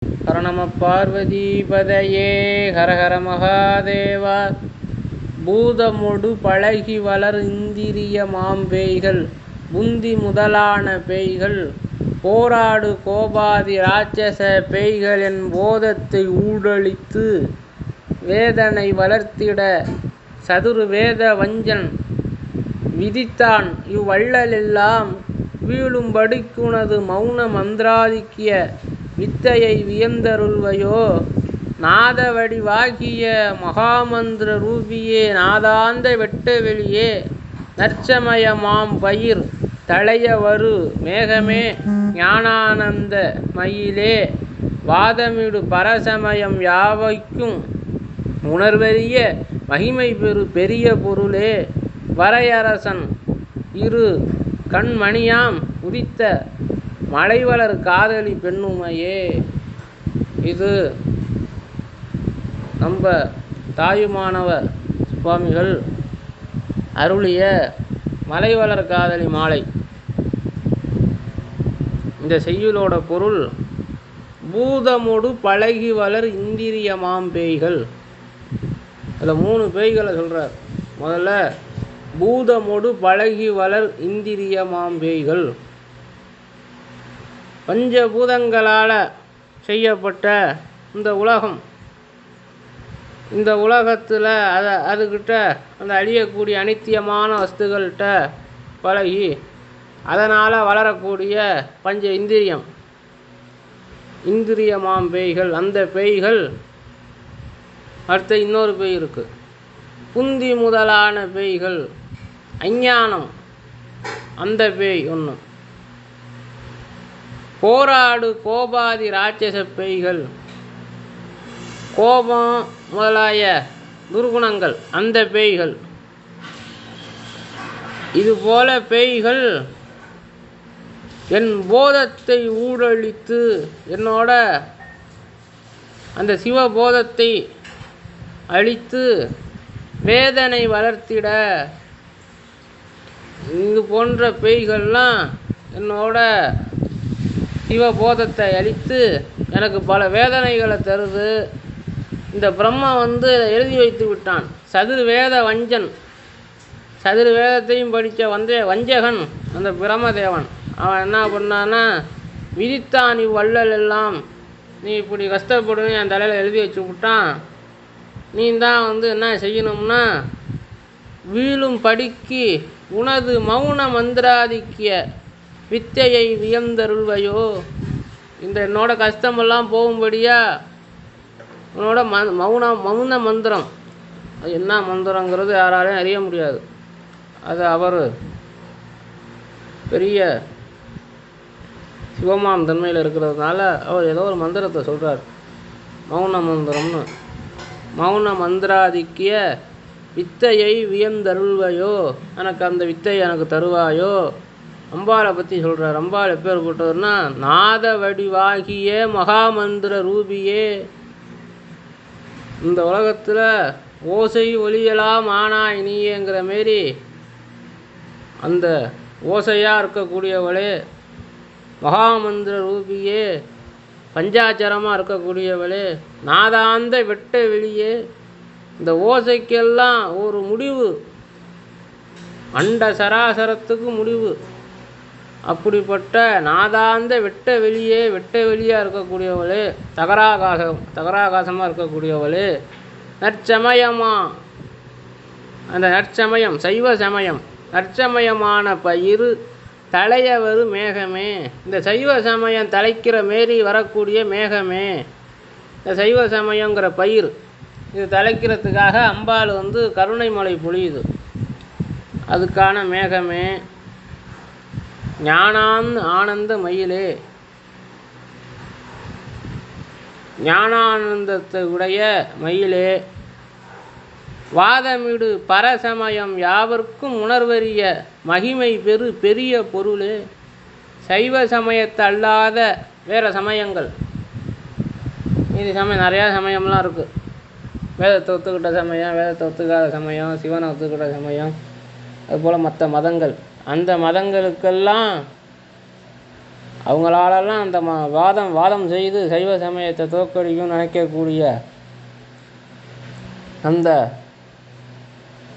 ஹரணம பார்வதிபதையே ஹரஹர மகாதேவா. பூதமொடு பழகி வளர் இந்திரிய மாம்பேய்கள் புந்தி முதலான பேய்கள் போராடு கோபாதி ராட்சச பேய்கள் என் போதத்தை ஊடழித்து வேதனை வளர்த்திட சதுர் வேத வஞ்சன் விதித்தான் இவ்வள்ளலெல்லாம் வீழும்படிக்குனது மௌன மந்திராதிக்கிய வித்தையை வியந்தருள்வையோ. நாத வடிவாகிய மகாமந்திர ரூபியே நாதாந்த வெட்ட வெளியே நற்சமயமாம் பயிர் தளையவரு மேகமே ஞானானந்த மயிலே வாதமிடு பரசமயம் யாவைக்கும் உணர்வறிய மகிமை பெரு பெரிய பொருளே வரையரசன் இரு கண்மணியாம் உதித்த மலைவளர் காதலி பெண்ணுமையே. இது நம்ம தாயுமானவ சுவாமிகள் அருளிய மலைவளர் காதலி மாலை. இந்த செய்யுளோட பொருள் பூதமொடு பழகி வளர் இந்திரிய மாம்பேய்கள். அதில் 3 பேய்களை சொல்கிறார். முதல்ல பூதமொடு பழகி வளர் இந்திரிய மாம்பேய்கள். பஞ்சபூதங்களால் செய்யப்பட்ட இந்த உலகம், இந்த உலகத்தில் அதுக்கிட்ட அந்த அழியக்கூடிய அனித்தியமான வஸ்துகள்கிட்ட பழகி அதனால் வளரக்கூடிய பஞ்ச இந்திரியம் இந்திரியமாம் பேய்கள். அந்த பேய்கள் அடுத்த இன்னொரு பேய் இருக்குது, புந்தி முதலான பேய்கள், அஞ்ஞானம், அந்த பேய் ஒன்று. போராடு கோபாதி ராட்சச பேய்கள், கோபம் முதலாய துர்குணங்கள், அந்த பேய்கள். இதுபோல பேய்கள் என் போதத்தை ஊடழித்து என்னோட அந்த சிவபோதத்தை அழித்து வேதனை வளர்த்திட, இது போன்ற பேய்கள்லாம் என்னோட சிவபோதத்தை அழித்து எனக்கு பல வேதனைகளை தருது. இந்த பிரம்மா எழுதி வைத்து விட்டான். சதுர்வேத வஞ்சன், சதுர்வேதத்தையும் படித்த வஞ்சகன் அந்த பிரம்மதேவன். அவன் என்ன பண்ணான்னா, விதித்தான் இவ்வள்ளல் எல்லாம், நீ இப்படி கஷ்டப்படுன்னு என் தலையில் எழுதி வச்சு விட்டான். நீ தான் என்ன செய்யணும்னா, வீழும் படிக்கு உனது மௌன மந்திராதிக்கிய வித்தையை வியந்தருள்வையோ. இந்த என்னோட கஷ்டமெல்லாம் போகும்படியா உன்னோட மௌன மந்திரம். அது என்ன மந்திரங்கிறது யாராலையும் அறிய முடியாது. அது அவர் பெரிய சிவமாம் தன்மையில் இருக்கிறதுனால அவர் ஏதோ ஒரு மந்திரத்தை சொல்கிறார், மௌன மந்திரம்னு. மௌன மந்திராதிக்கிய வித்தையை வியந்தருள்வையோ, எனக்கு அந்த வித்தையை எனக்கு தருவாயோ. அம்பாளை பற்றி சொல்கிறார். அம்பாள் எப்பேற்பட்டதுன்னா, நாத வடிவாகிய மகாமந்திர ரூபியே. இந்த உலகத்தில் ஓசை ஒலியலாம் ஆனாய் நீங்கிற மாரி அந்த ஓசையாக இருக்கக்கூடியவளே, மகாமந்திர ரூபியே, பஞ்சாச்சரமாக இருக்கக்கூடியவளே, நாதாந்த வெட்ட வெளியே. இந்த ஓசைக்கெல்லாம் ஒரு முடிவு, அண்ட சராசரத்துக்கு முடிவு. அப்படிப்பட்ட நாதாந்த வெட்ட வெளியே, வெட்ட வெளியாக இருக்கக்கூடியவளே, தகராகாசமாக இருக்கக்கூடியவளே, நற்சமயமா, அந்த நற்சமயம் சைவ சமயம் நற்சமயமான பயிர் தலையவரு மேகமே. இந்த சைவ சமயம் தலைக்கிற மாரி வரக்கூடிய மேகமே, இந்த சைவ சமயங்கிற பயிர் இது தலைக்கிறதுக்காக அம்பாள் கருணை மழை பொழியுது. அதுக்கான மேகமே, ஆனந்த மயிலே, ஞானானந்தத்தை உடைய மயிலே, வாதமிடு பரசமயம் யாவர்க்கும் உணர்வறிய மகிமை பெரு பெரிய பொருளே. சைவ சமயத்தை அல்லாத வேறு சமயங்கள், மீதி சமயம் நிறையா சமயம்லாம் இருக்குது. வேதத்தை ஒத்துக்கிட்ட சமயம், வேதத்தை ஒத்துக்காத சமயம், சிவனை ஒத்துக்கிட்ட சமயம், அதுபோல் மற்ற மதங்கள். அந்த மதங்களுக்கெல்லாம் அவங்களாலெல்லாம் அந்த வாதம் செய்து சைவ சமயத்தை தோற்கடிக்கும் நினைக்கக்கூடிய அந்த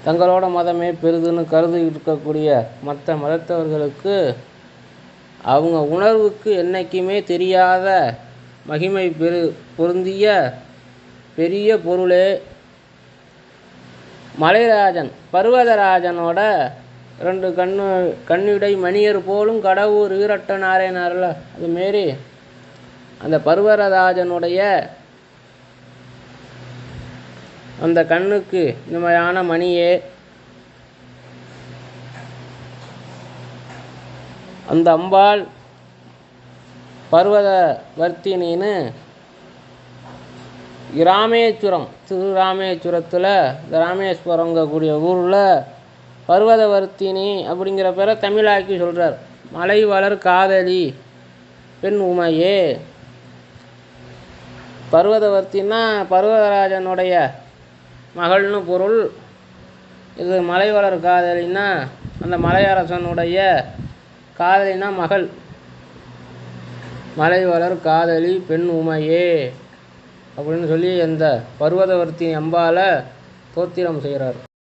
தங்களோட மதமே பெரிதுன்னு கருதி இருக்கக்கூடிய மற்ற மதத்தவர்களுக்கு அவங்க உணர்வுக்கு என்றைக்குமே தெரியாத மகிமை பொருந்திய பெரிய பொருளே மலைராஜன் பர்வதராஜனோட 2 கண்ணுடை மணியர் போலும் கடவுர் ஈரட்ட நாரேனார்ல அதுமாரி அந்த பர்வதராஜனுடைய அந்த கண்ணுக்கு இனிமையான மணியே அந்த அம்பாள் பர்வத வர்த்தினின்னு ராமேஸ்வரம் ராமேஸ்வரத்தில் இந்த ராமேஸ்வரங்கக்கூடிய ஊரில் பர்வதவர்த்தினி அப்படிங்கிற பேரை தமிழாக்கி சொல்கிறார். மலை வளர் காதலி பெண் உமையே. பர்வதவர்த்தின்னா பர்வதராஜனுடைய மகள்னு பொருள். இது மலை வளர் காதலின்னா அந்த மலையரசனுடைய காதலினா மகள். மலை வளர் காதலி பெண் உமையே அப்படின்னு சொல்லி அந்த பர்வதவர்த்தினி அம்பாளை தோத்திரம் செய்கிறார்.